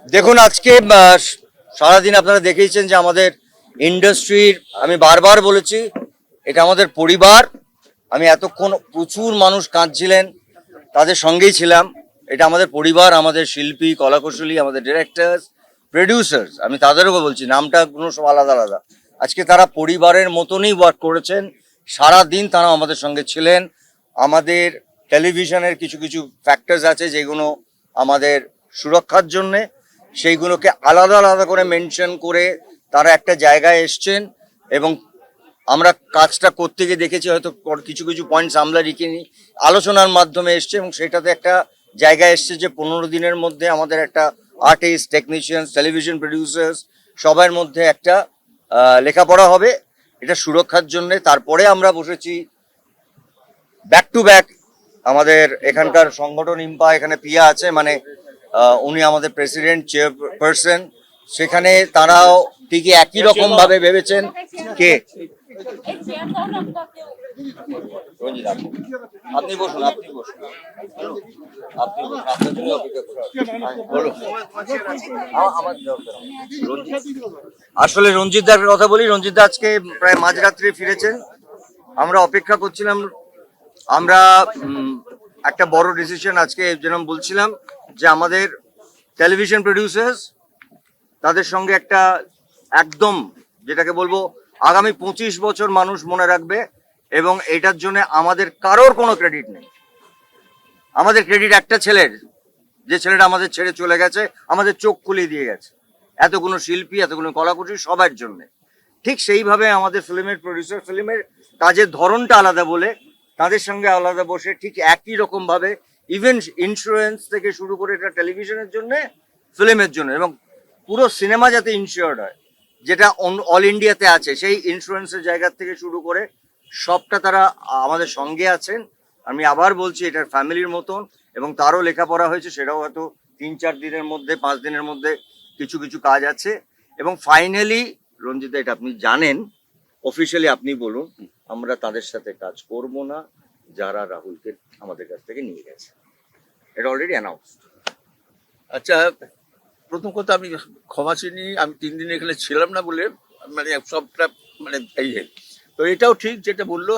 দেখুন আজকে সারাদিন আপনারা দেখেইছেন যে আমাদের ইন্ডাস্ট্রির, আমি বারবার বলেছি এটা আমাদের পরিবার। আমি এতক্ষণ প্রচুর মানুষ কাঁদছিলেন, তাদের সঙ্গেই ছিলাম। এটা আমাদের পরিবার, আমাদের শিল্পী, কলাকুশলী, আমাদের ডিরেক্টরস, প্রডিউসার্স, আমি তাদেরও বলছি, নামটা কোনো সব আলাদা আলাদা। আজকে তারা পরিবারের মতনই ওয়ার্ক করেছেন, সারা দিন তারা আমাদের সঙ্গে ছিলেন। আমাদের টেলিভিশনের কিছু কিছু ফ্যাক্টরস আছে যেগুলো আমাদের সুরক্ষার জন্যে, সেইগুলোকে আলাদা আলাদা করে মেনশন করে তারা একটা জায়গায় এসছেন। এবং আমরা কাজটা করতে গিয়ে দেখেছি হয়তো কিছু কিছু পয়েন্টস আমরা রেখিনি, আলোচনার মাধ্যমে এসছে এবং সেটাতে একটা জায়গায় এসছে যে 15 দিনের মধ্যে আমাদের একটা আর্টিস্ট, টেকনিশিয়ানস, টেলিভিশন প্রডিউসার্স সবার মধ্যে একটা লেখাপড়া হবে, এটা সুরক্ষার জন্যে। তারপরে আমরা বসেছি ব্যাক টু ব্যাক। আমাদের এখানকার সংগঠন ইম্পা, এখানে পিয়া আছে, মানে উনি আমাদের প্রেসিডেন্ট, চেয়ারপারসন, সেখানে তারাও ঠিকই একই রকম ভাবে ভেবেছেন। কে আপনি বসুন, আপনি বসুন, আপনি বসুন, আপনার জন্য অপেক্ষা করছি। আসলে রঞ্জিত দার কথা বলি, রঞ্জিত দা আজকে প্রায় মাঝরাত্রে ফিরেছেন। আমরা অপেক্ষা করছিলাম। আমরা একটা বড় ডিসিশন আজকে, যেরকম বলছিলাম যে আমাদের টেলিভিশন প্রডিউসার্স, তাদের সঙ্গে একটা একদম যেটাকে বলবো আগামী 25 বছর মানুষ মনে রাখবে, এবং এটার জন্য আমাদের কারোর কোনো ক্রেডিট নেই। আমাদের ক্রেডিট একটা ছেলের, যে ছেলেটা আমাদের ছেড়ে চলে গেছে, আমাদের চোখ খুলে দিয়ে গেছে এতগুলো শিল্পী, এতগুলো কলাকুশলী, সবার জন্য। ঠিক সেইভাবে আমাদের ফিল্মের প্রডিউসার, ফিল্মের কাজের ধরনটা আলাদা বলে তাদের সঙ্গে আলাদা বসে ঠিক একই রকম ভাবে ইভেন ইন্স্যুরেন্স থেকে শুরু করে এটা টেলিভিশনের জন্য, ফিল্মের জন্য, এবং পুরো সিনেমা যাতে ইনশিওর্ড হয়, যেটা অল ইন্ডিয়াতে আছে, সেই ইন্স্যুরেন্সের জায়গা থেকে শুরু করে সবটা তারা আমাদের সঙ্গে আছেন। আমি আবার বলছি এটার ফ্যামিলির মতন, এবং তারও লেখাপড়া হয়েছে, সেটাও হয়তো 3-4 দিনের মধ্যে, 5 দিনের মধ্যে কিছু কিছু কাজ আছে। এবং ফাইনালি রঞ্জিত, এটা আপনি জানেন, অফিসিয়ালি আপনি বলুন, আমরা তাদের সাথে কাজ করব না যারা রাহুলকে আমাদের কাছ থেকে নিয়ে গেছে। এটা অলরেডি অ্যানাউন্সড। আচ্ছা, প্রথম কথা আমি ক্ষমা চিনি, আমি 3 দিন এখানে ছিলাম না বলে মানে সবটা মানে এই তো এটাও ঠিক যেটা বললো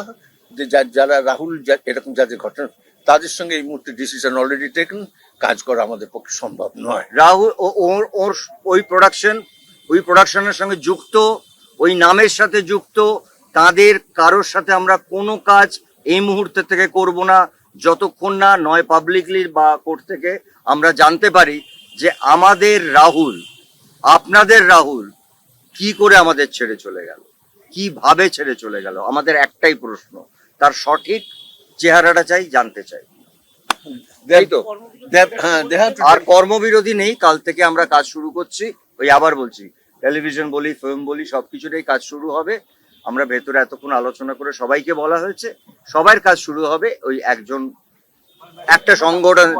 যে যারা রাহুল এরকম যাদের ঘটনা, তাদের সঙ্গে এই মুহূর্তে ডিসিশন অলরেডি টেকেন, কাজ করা আমাদের পক্ষে সম্ভব নয়। রাহুল ওর ওই প্রোডাকশনের সঙ্গে যুক্ত, ওই নামের সাথে যুক্ত, তাদের কারোর সাথে আমরা কোনো কাজ এই মুহূর্তে থেকে করব না যতক্ষণ না নয় পাবলিকলি বা কোর্ট থেকে আমরা জানতে পারি যে আমাদের রাহুল, আপনাদের রাহুল কি করে আমাদের ছেড়ে চলে গেল, কিভাবে ছেড়ে চলে গেল। আমাদের একটাই প্রশ্ন, তার সঠিক চেহারাটা চাই, জানতে চাই, তাই তো। আর কর্মবিরতি নেই, কাল থেকে আমরা কাজ শুরু করছি। ওই আবার বলছি, টেলিভিশন বলি, ফিল্ম বলি, সবকিছুটাই কাজ শুরু হবে। আমরা ভেতরে এতক্ষণ আলোচনা করে সবাইকে বলা হয়েছে, সবার কাজ শুরু হবে ওই একটা সংগঠন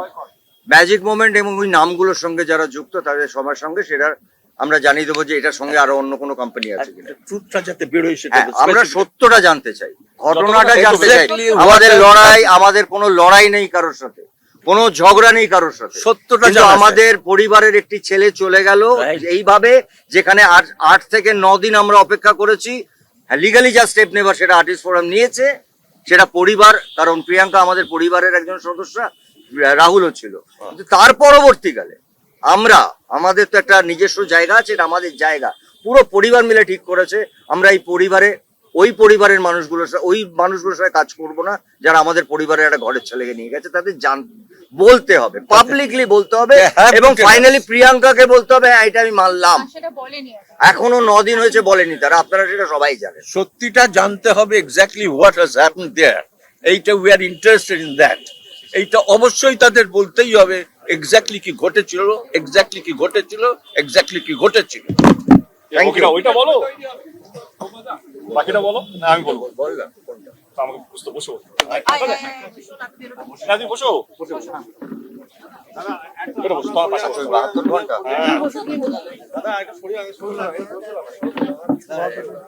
ম্যাজিক মোমেন্ট, এবং ওই নামগুলোর সঙ্গে যারা যুক্ত তাদের সবার সঙ্গে সেটা আমরা জানিয়ে দেবো যে এটার সঙ্গে আরো অন্য কোনো কোম্পানি আছে কিনা। ট্রুথটা যাতে বেরোয় সেটা আমরা সত্যটা জানতে চাই, ঘটনাটা জানতে চাই। আমাদের লড়াই, আমাদের কোনো লড়াই নেই কারোর সাথে, কোনো ঝগড়া নেই কারোর সাথে। সত্যটা আমাদের পরিবারের একটি ছেলে চলে গেল এইভাবে, যেখানে 8 থেকে 9 দিন আমরা অপেক্ষা করেছি। হ্যাঁ, লিগালি যা স্টেপ নেবার সেটা আর্টিস্ট ফোরাম নিয়েছে, সেটা পরিবার, কারণ প্রিয়াঙ্কা আমাদের পরিবারের একজন সদস্য, রাহুলও ছিল। কিন্তু তার পরবর্তীকালে আমাদের তো একটা নিজস্ব জায়গা আছে, এটা আমাদের জায়গা, পুরো পরিবার মিলে ঠিক করেছে আমরা এই পরিবারে ওই পরিবারের মানুষগুলোর সাথে কাজ করব না যারা আমাদের পরিবারের একটা ঘরের ছেলেকে নিয়ে গেছে। তাদের বলতে হবে, পাবলিকলি বলতে হবে, এবং ফাইনালি প্রিয়াঙ্কাকে বলতে হবে হ্যাঁ এটা আমি মানলাম। এখনো 9 দিন হয়েছে বলেনি তারা, আপনারা সেটা সবাই জানেন। সত্যিটা জানতে হবে, এক্স্যাক্টলি হোয়াট হ্যাজ হ্যাপেন্ড দেয়ার। এইটা we are interested in that. এইটা অবশ্যই তাদের বলতেই হবে, এক্স্যাক্টলি কি ঘটেছিল, এক্স্যাক্টলি কি ঘটেছিল, এক্স্যাক্টলি কি ঘটেছিল। Thank you. ওইটা বলো, বাকিটা বলো। না আমি বলবো, আমাকে বুঝতে বসো, বসো বসো, তোমার পাশে 72 ঘন্টা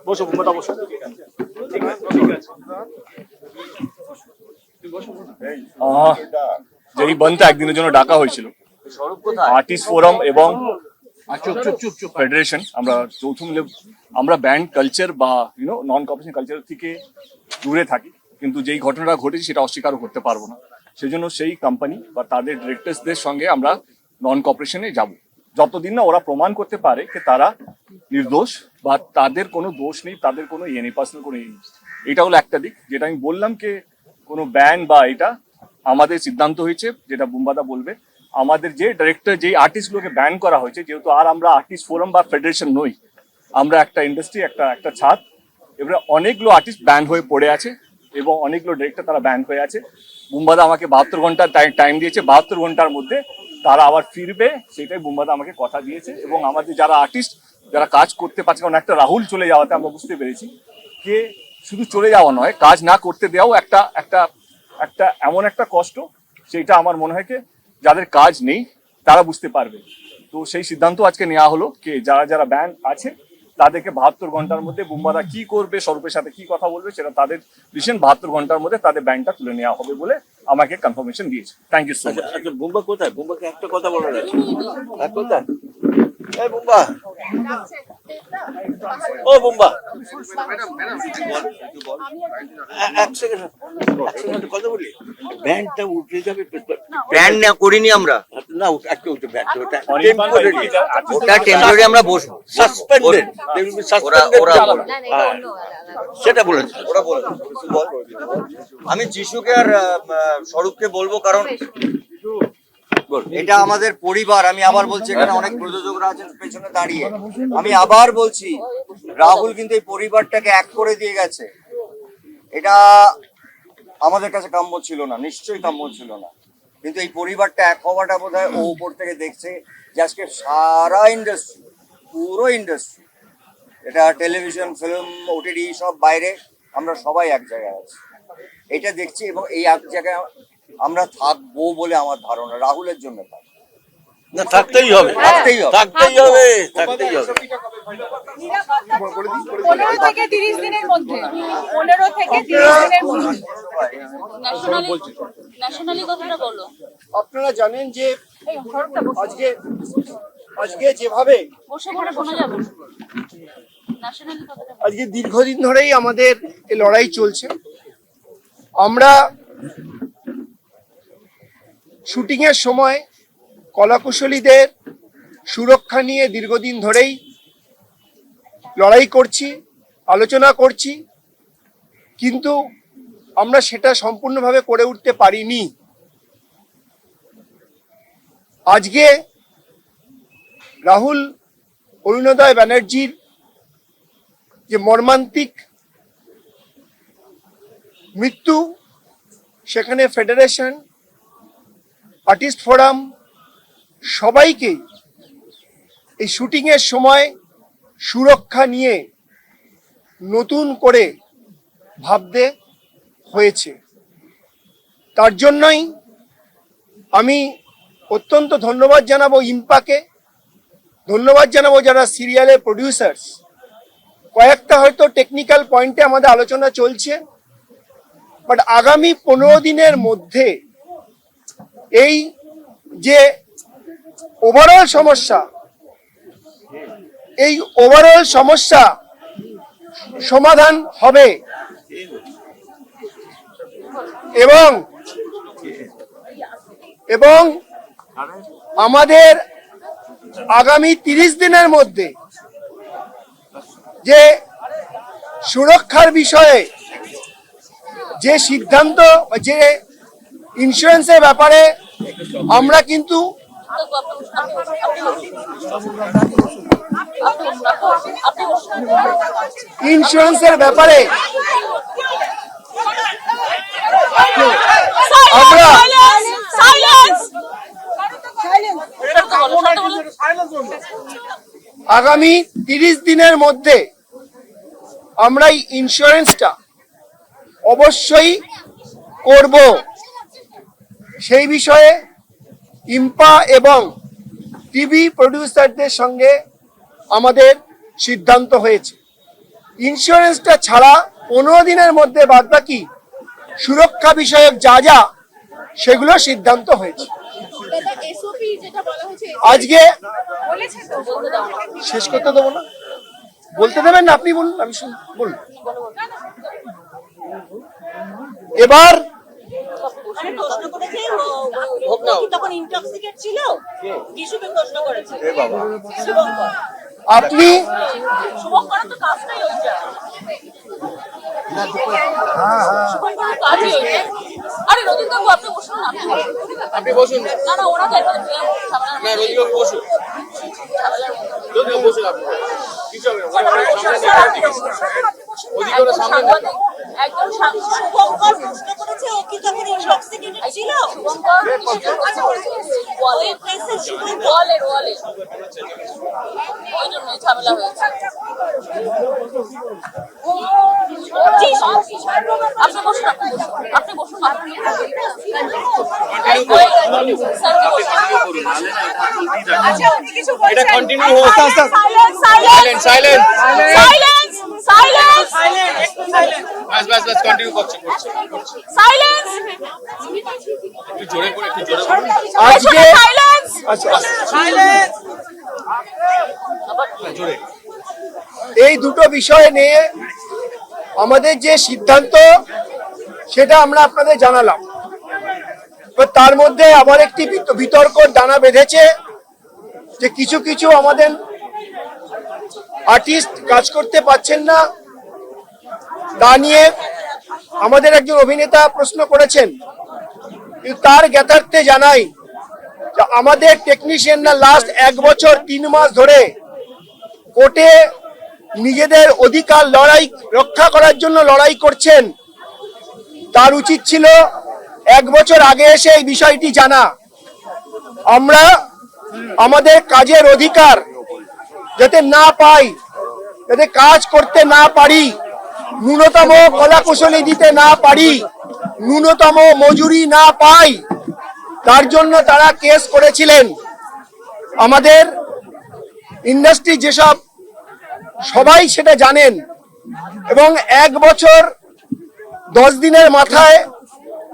বসো, মোটা বসো। যেই বনটা একদিনের জন্য ডাকা হয়েছিল, আর্টিস্ট ফোরাম এবং ফেডারেশন আমরা যৌথ মিলে আমরা ব্যান্ড কালচার বা নন কর্পোরেশন কালচার থেকে দূরে থাকি, কিন্তু যেই ঘটনাটা ঘটেছে সেটা অস্বীকারও করতে পারবো না। সেজন্য সেই কোম্পানি বা তাদের ডিরেক্টরসদের সঙ্গে আমরা নন কর্পোরেশনে যাব, যতদিন না ওরা প্রমাণ করতে পারে যে তারা নির্দোষ বা তাদের কোনো দোষ নেই, তাদের কোনো ইয়ে নেই, পার্সোনাল কোনো ইয়ে নেই। এটা হলো একটা দিক যেটা আমি বললাম, যে কোনো ব্যান বা এটা আমাদের সিদ্ধান্ত হয়েছে, যেটা বুম্বাদা বলবে। আমাদের যে ডিরেক্টর, যে আর্টিস্টগুলোকে ব্যান করা হয়েছে, যেহেতু আর আমরা আর্টিস্ট ফোরাম বা ফেডারেশন নই, আমরা একটা ইন্ডাস্ট্রি, একটা ছাদ, এবারে অনেকগুলো আর্টিস্ট ব্যান হয়ে পড়ে আছে এবং অনেকগুলো ডিরেক্টর তারা ব্যান হয়ে আছে। বুম্বাদা আমাকে 72 ঘন্টা টাইম দিয়েছে, 72 ঘন্টার মধ্যে তারা আবার ফিরবে, সেটাই বুম্বাদা আমাকে কথা দিয়েছে। এবং আমাদের যারা আর্টিস্ট যারা কাজ করতে পারছে, কারণ একটা রাহুল চলে যাওয়াতে আমরা বুঝতে পেরেছি যে শুধু চলে যাওয়া নয়, কাজ না করতে দেওয়াও একটা একটা একটা এমন একটা কষ্ট, সেটা আমার মনে হয় যে যাদের কাজ নেই তারা বুঝতে পারবে। তো সেই সিদ্ধান্ত আজকে নেওয়া হলো যে যারা যারা ব্যান আছে তাদেরকে 72 ঘন্টার মধ্যে বুম্বাদা কি করবে, স্বরূপের সাথে কি কথা বলবে, সেটা তাদের ডিসিশন। 72 ঘন্টার মধ্যে তাদের ব্যানটা তুলে নেওয়া হবে বলে আমাকে কনফার্মেশন দিয়েছে। Thank you so much. আচ্ছা, বুম্বা কোথায়? বুম্বাকে একটা কথা বলার আছে। কোথায়? এই বুম্বা, ও বুম্বা, এক সেকেন্ড কথা বলি। ব্যান্ডটা উঠে যাবে, ব্যান না করিনি আমরা, না একটা উঠে ব্যান্ড, ওটা ওটা টেম্পোরারি আমরা বসবো, সাসপেন্ডেড, ওরা সেটা বলেছে। ওরা বলবে। আমি যিশুকে আর স্বরূপকে বলবো, কারণ এটা আমাদের পরিবার। আমি আবার বলছি, এখানে অনেক প্রযোজকরা আছেন পেছনে দাঁড়িয়ে, আমি আবার বলছি, রাহুল কিন্তু এই পরিবারটাকে এক করে দিয়ে গেছে। এটা আমাদের কাছে কাম্য ছিল না, নিশ্চয়ই কাম্য ছিল না, কিন্তু এই পরিবারটা এক হওয়াটা বোধহয় ও উপর থেকে দেখছে যে আজকে সারা ইন্ডাস্ট্রি, পুরো ইন্ডাস্ট্রি, এটা টেলিভিশন, ফিল্ম, ওটিটি সব বাইরে, আমরা সবাই এক জায়গায় আছি, এটা দেখছি। এবং এই এক জায়গায় আমরা থাকবো বলে আমার ধারণা, রাহুলের জন্য না, থাকতেই হবে, থাকতেই হবে। থাকতেই হবে, থাকতেই হবে। 15 থেকে 30 দিনের মধ্যে, 15 থেকে 30 দিনের মধ্যে। ন্যাশনালি কথাটা বলো। আপনারা জানেন যে আজকে যেভাবে বসে বলে শোনা যাবে। ন্যাশনালি কথাটা বলো। আজকে দীর্ঘদিন ধরেই আমাদের এই লড়াই চলছে। আমরা শুটিং এর সময় কলাকুশলীদের সুরক্ষা নিয়ে দীর্ঘদিন ধরেই লড়াই করছি, আলোচনা করছি, কিন্তু আমরা সেটা সম্পূর্ণভাবে করে উঠতে পারিনি। আজকে রাহুল অরুণোদয় ব্যানার্জির যে মর্মান্তিক মৃত্যু, সেখানে ফেডারেশন, আর্টিস্ট ফোরাম সবাইকেই এই শুটিংয়ের সময় সুরক্ষা নিয়ে নতুন করে ভাবতে হয়েছে। তার জন্যই আমি অত্যন্ত ধন্যবাদ জানাবো ইম্পাকে, ধন্যবাদ জানাবো যারা সিরিয়ালের প্রডিউসার্স। কয়েকটা হয়তো টেকনিক্যাল পয়েন্টে আমাদের আলোচনা চলছে, বাট আগামী 15 দিনের মধ্যে এই যে ওভারঅল সমস্যা, এই ওভারঅল সমস্যা সমাধান হবে এবং আমাদের আগামী 30 দিনের মধ্যে যে সুরক্ষার বিষয়ে যে সিদ্ধান্ত, যে ইন্স্যুরেন্সের ব্যাপারে আমরা কিন্তু ইন্স্যুরেন্সের ব্যাপারে আমরা আগামী 30 দিনের মধ্যে আমরা এই ইন্স্যুরেন্সটা অবশ্যই করব। সেই বিষয়ে ইম্পা এবং টিভি প্রডিউসারদের সঙ্গে আমাদের সিদ্ধান্ত হয়েছে। ইন্স্যুরেন্সটা ছাড়া 15 দিনের মধ্যে বাদবাকি সুরক্ষা বিষয়ক যা যা সেগুলো সিদ্ধান্ত হয়েছে। দাদা এসওপি যেটা বলা হচ্ছে আজকে বলেছে তো বলতে দাও না। শেষ করতে দেবো না, বলতে দেবেন না, আপনি বলুন, আমি বলুন। এবার মানে প্রশ্ন করেছে ও কি তখন ইনটক্সিকেট ছিল? যিশুকে প্রশ্ন করেছে। শুভঙ্কর। আপনি শুভঙ্কর তো কাজটাই ওইটা। শুভঙ্করের কাজই ওইটা। আরে রদিত বাবু আপনি বসুন না। আপনি বসুন না না ওরা তো এখানে না রোদিকে বসুন রোদিকে বসুন আপনি কিছু হবে ওদিকে ওরা সামনে না একদম শুভঙ্কর প্রশ্ন করেছে ও কি তখন ইনটক্সিকেটেড ছিল? শুভঙ্কর ওয়ালের প্রেসে ওয়ালের ওই জন্য ঝামেলা হয়েছে। আপনি বসুন আপনি বসুন আচ্ছা আপনি কিছু বলছেন? এটা কন্টিনিউ হোক সাইলেন্স সাইলেন্স সাইলেন্স সাইলেন্স বাস কন্টিনিউ করছে সাইলেন্স একটু জোরে করে বলুন আজকে সাইলেন্স আচ্ছা জোরে এই দুটো বিষয় নিয়ে আমাদের যে সিদ্ধান্ত সেটা আমরা আপনাদের জানালাম। এবার তার মধ্যে আবার একটি বিতর্ক দানা বেঁধেছে যে কিছু কিছু আমাদের আর্টিস্ট কাজ করতে পারছেন না, তা নিয়ে আমাদের একজন অভিনেতা প্রশ্ন করেছেন। কিন্তু তার জ্ঞাতার্থে জানাই যে আমাদের টেকনিশিয়ানরা লাস্ট 1 বছর 3 মাস ধরে কোর্টে নিজেদের অধিকার রক্ষা করার জন্য লড়াই করছেন। তার উচিত ছিল 1 বছর আগে এসে এই বিষয়টি জানা। আমরা আমাদের কাজের অধিকার যাতে না পাই, যাতে কাজ করতে না পারি, ন্যূনতম কলাকুশলী দিতে না পারি, ন্যূনতম মজুরি না পাই, তার জন্য তারা কেস করেছিলেন। আমাদের ইন্ডাস্ট্রি যেসব সবাই সেটা জানেন, এবং 1 বছর 10 দিনের মাথায়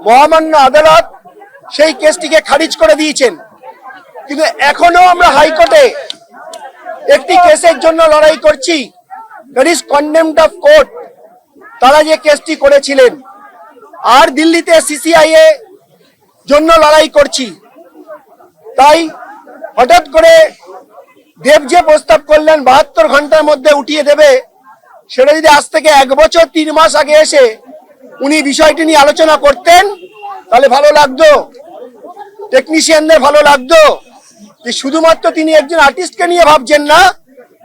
মহামান্য আদালত সেই কেসটিকে খারিজ করে দিয়েছেন। কিন্তু এখনো আমরা হাইকোর্টে একটি কেসের জন্য লড়াই করছি, that is condemned of court. তারা যে কেসটি করেছিলেন, আর দিল্লিতে সিসিআইএ জন্য লড়াই করছি। তাই হঠাৎ করে দেব যে প্রস্তাব করলেন 72 ঘন্টার মধ্যে উঠিয়ে দেবে, সেটা যদি আজ থেকে 1 বছর 3 মাস আগে এসে উনি বিষয়টি নিয়ে আলোচনা করতেন তাহলে ভালো লাগতো, টেকনিশিয়ানদের ভালো লাগতো যে শুধুমাত্র তিনি একজন আর্টিস্টকে নিয়ে ভাবছেন না,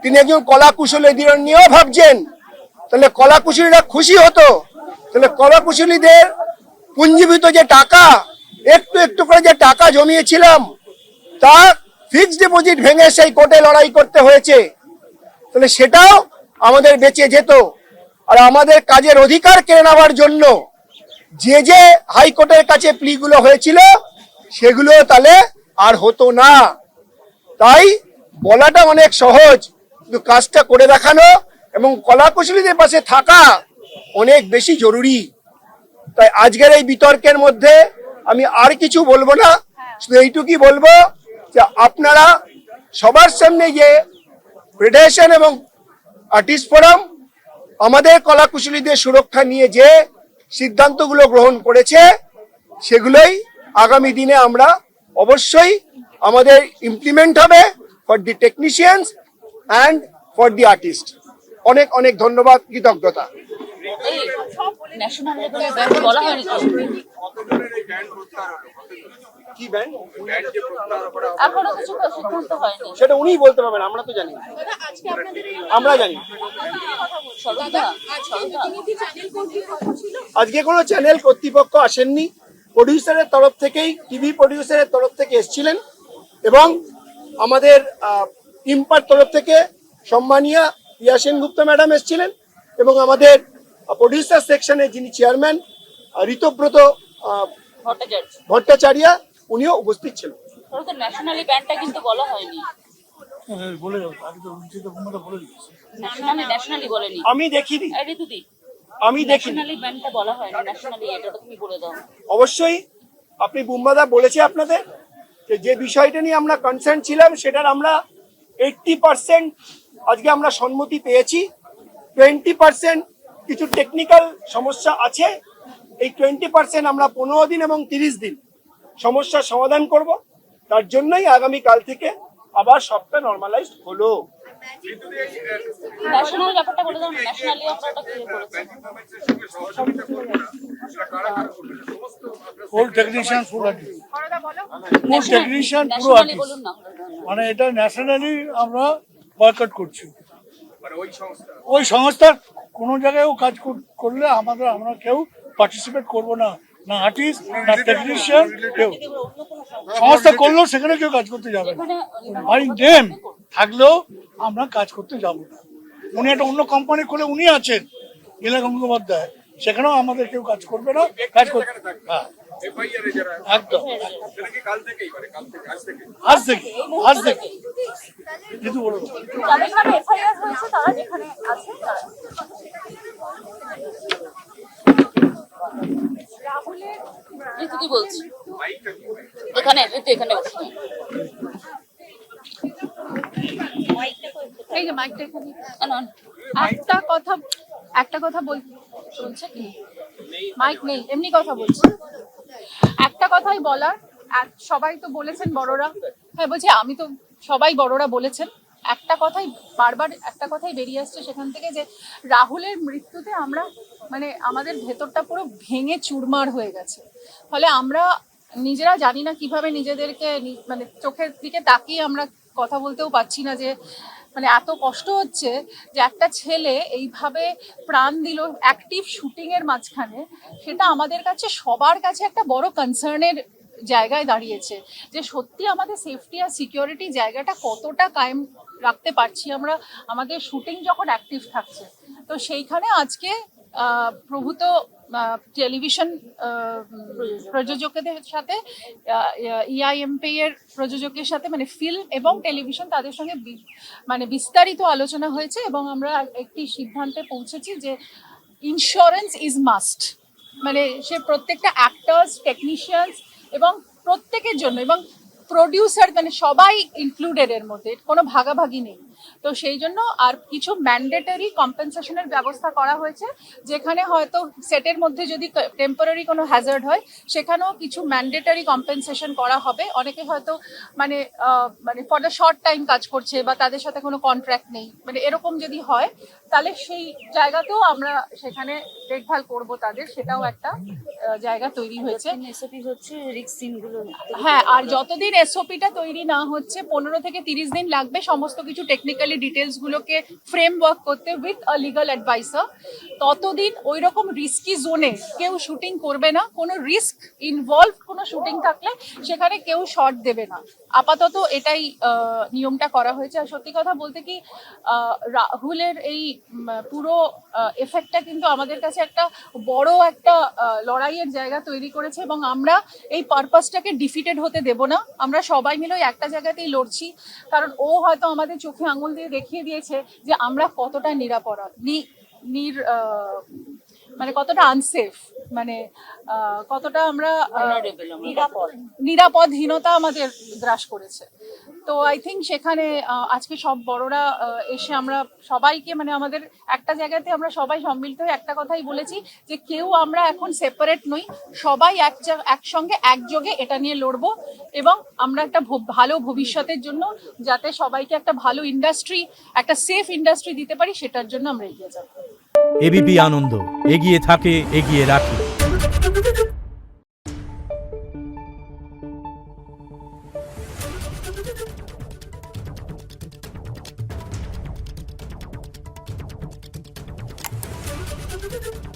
তিনি একজন কলা কুশলীদের নিয়েও ভাবছেন। তাহলে কলা কুশলীরা খুশি হতো। তাহলে কলা কুশলীদের পুঞ্জীভূত যে টাকা, একটু একটু করে যে টাকা জমিয়েছিলাম, তা ফিক্সড ডিপোজিট ভেঙে সেই কোর্টে লড়াই করতে হয়েছে। তাহলে সেটাও আমাদের বেঁচে যেত। আর আমাদের কাজের অধিকার কেড়ে নেওয়ার জন্য যে হাইকোর্টের কাছে প্লিগুলো হয়েছিল সেগুলো তাহলে আর হতো না। তাই বলাটা অনেক সহজ, কিন্তু কাজটা করে দেখানো এবং কলাকুশলীদের পাশে থাকা অনেক বেশি জরুরি। তাই আজকের এই বিতর্কের মধ্যে আমি আর কিছু বলবো না, শুধু এইটুকুই বলবো যে আপনারা সবার সামনে যে ফেডারেশন এবং আর্টিস্ট ফোরাম আমাদের কলাকুশলীদের সুরক্ষা নিয়ে যে সিদ্ধান্তগুলো গ্রহণ করেছে, সেগুলোই আগামী দিনে আমরা অবশ্যই আমাদের ইমপ্লিমেন্ট হবে for the technicians and for the artist. অনেক অনেক ধন্যবাদ, কৃতজ্ঞতা। ন্যাশনাল লেভেলের ব্যান্ড বলা হয়নি তো? কি ব্যান্ড? এখনো কিছু সিদ্ধান্ত হয়নি। সেটা উনিই বলতে পারবেন, আমরা তো জানি না। দাদা আজকে আপনাদের এই আমরা জানি সরোজদা, আজকে প্রতিনিধি চ্যানেল কর্তৃপক্ষ ছিল? আজকে কোনো চ্যানেল কর্তৃপক্ষ আসেননি। প্রডিউসারের তরফ থেকেই, টিভি প্রডিউসারের তরফ থেকে এসেছিলেন, এবং আমাদের ইম্পার তরফ থেকে সম্মানীয় প্রিয়া সেনগুপ্ত ম্যাডাম এসেছিলেন, এবং আমাদের প্রডিউসার সেকশনের যিনি চেয়ারম্যান ঋতব্রত ভট্টাচার্য, উনিও উপস্থিত ছিলেন। সরোজদা ন্যাশনালি ব্যান্ডটা কিন্তু বলা হয়নি। ন্যাশনালি বলেনি। আমি দেখিনি, এই ঋতুদি, আমি দেখিনি। ন্যাশনালি ব্যান্ডটা বলা হয়নি। ন্যাশনালি এটা তুমি বলে দাও। অবশ্যই আপনি বুম্বাদা বলেছে আপনাদের, যে বিষয়টা নিয়ে আমরা কনসার্ন ছিলাম সেটার আমরা 80% আজকে আমরা সম্মতি পেয়েছি। 20% কিছু টেকনিক্যাল সমস্যা আছে, এই 20% আমরা 15 দিন এবং 30 দিন সমস্যার সমাধান করব। তার জন্যই আগামীকাল থেকে আবার সবটা নর্মালাইজড হলো। ন্যাশনাল ব্যাপারটা বলে দাও, ন্যাশনালি আপনারা কি করেছেন? ফুল টেকনিশিয়ান ফুল বড়দা বলো। ফুল টেকনিশিয়ান পুরো ন্যাশনালি আর্টিস্ট, বলুন না। মানে এটা ন্যাশনালি আমরা বয়কট করছি। ওই সংস্থার কোনো জায়গায়ও কাজ করলে আমরা কেউ পার্টিসিপেট করবো না, না আর্টিস্ট না টেকনিশিয়ান, কেউ সংস্থা করলেও সেখানে কেউ কাজ করতে যাবে না। বাই নেম থাকলেও আমরা কাজ করতে যাব না। উনি একটা অন্য কোম্পানি করে উনি আছেন লীলা গঙ্গোপাধ্যায়, সেখানেও আমাদের কেউ কাজ করবে না, কাজ করতে হ্যাঁ একদম আজ থেকে কিন্তু বলো যাদের নামে এফআইআর হয়েছে তারা যেখানে আছে তারা রাহুলের ঋতু কি বলছি এখানে ঋতু এখানে বসে। এই যে মাইকটা এখানে না, না, একটা কথা বলতে শুনছে কি? মাইক নেই, এমনি কথা বলছি। একটা কথাই বলার, সবাই তো বলেছেন বড়রা, হ্যাঁ বলছি আমি তো, সবাই বড়রা বলেছেন একটা কথাই, বারবার একটা কথাই বেরিয়ে আসছে সেখান থেকে, যে রাহুলের মৃত্যুতে আমরা মানে আমাদের ভেতরটা পুরো ভেঙে চুরমার হয়ে গেছে। ফলে আমরা নিজেরা জানি না কিভাবে নিজেদেরকে মানে চোখের দিকে তাকিয়ে আমরা কথা বলতেও পারছি না, যে মানে এত কষ্ট হচ্ছে যে একটা ছেলে এইভাবে প্রাণ দিল অ্যাক্টিভ শুটিং এর মাঝখানে। সেটা আমাদের কাছে সবার কাছে একটা বড় কনসার্নের জায়গায় দাঁড়িয়েছে, যে সত্যি আমাদের সেফটি আর সিকিউরিটি জায়গাটা কতটা কায়েম রাখতে পারছি আমরা আমাদের শুটিং যখন অ্যাক্টিভ থাকছে। তো সেইখানে আজকে প্রভূত টেলিভিশন প্রযোজকদের সাথে ইআইএমপি এর প্রযোজকের সাথে মানে ফিল্ম এবং টেলিভিশন তাদের সঙ্গে মানে বিস্তারিত আলোচনা হয়েছে, এবং আমরা একটি সিদ্ধান্তে পৌঁছেছি যে ইন্স্যুরেন্স ইজ মাস্ট, মানে সে প্রত্যেকটা অ্যাক্টার্স, টেকনিশিয়ানস এবং প্রত্যেকের জন্য, এবং প্রডিউসার মানে সবাই ইনক্লুডেড, এর মধ্যে কোনো ভাগাভাগি নেই। তো সেই জন্য আর কিছু ম্যান্ডেটরি কম্পেনসেশনের ব্যবস্থা করা হয়েছে, যেখানে হয়তো সেটের মধ্যে যদি টেম্পোরারি কোনো হ্যাজার্ড হয় সেখানেও কিছু ম্যান্ডেটরি কম্পেনসেশন করা হবে। অনেকে হয়তো মানে মানে ফর দ্য শর্ট টাইম কাজ করছে বা তাদের সাথে কোনো কন্ট্রাক্ট নেই, মানে এরকম যদি হয় তাহলে সেই জায়গাতেও আমরা সেখানে দেখভাল করব তাদের, সেটাও একটা জায়গা তৈরি হয়েছে। এসওপি হচ্ছে রিস্ক সিনগুলো। হ্যাঁ, আর যতদিন এসওপিটা তৈরি না হচ্ছে 15 থেকে 30 দিন লাগবে সমস্ত কিছু টেকনিক্যালি ডিটেলস গুলোকে ফ্রেমওয়ার্ক করতে উইথ আ লিগাল অ্যাডভাইসার। ততদিন ওই রকম রিস্কি জোনে কেউ শুটিং করবে না, কোনো রিস্ক ইনভলভ কোনো শুটিং থাকলে সেখানে কেউ শর্ট দেবে না। আপাতত এটাই নিয়মটা করা হয়েছে। আর সত্যি কথা বলতে কি, রাহুলের এই পুরো এফেক্টটা কিন্তু আমাদের কাছে একটা বড় একটা লড়াইয়ের জায়গা তৈরি করেছে, এবং আমরা এই পারপাসটাকে ডিফিটেড হতে দেব না। আমরা সবাই মিলে ওই একটা জায়গাতেই লড়ছি, কারণ ও হয়তো আমাদের চোখে আঙুল দিয়ে দেখিয়ে দিয়েছে যে আমরা কতটা নিরাপদ, মানে কতটা আনসেফ, মানে কতটা আমরা নিরাপদহীনতা আমাদের গ্রাস করেছে। তো আই থিঙ্ক সেখানে আজকে সব বড়রা এসে আমরা সবাইকে মানে আমাদের একটা জায়গাতে আমরা সবাই সম্মিলিত হয়ে একটা কথাই বলেছি, যে কেউ আমরা এখন সেপারেট নই, সবাই একসঙ্গে একযোগে এটা নিয়ে লড়বো, এবং আমরা একটা ভালো ভবিষ্যতের জন্য যাতে সবাইকে একটা ভালো ইন্ডাস্ট্রি, একটা সেফ ইন্ডাস্ট্রি দিতে পারি, সেটার জন্য আমরা এগিয়ে যাবো। এবিপি আনন্দ, এগিয়ে থাকে, এগিয়ে রাখে। Thank you.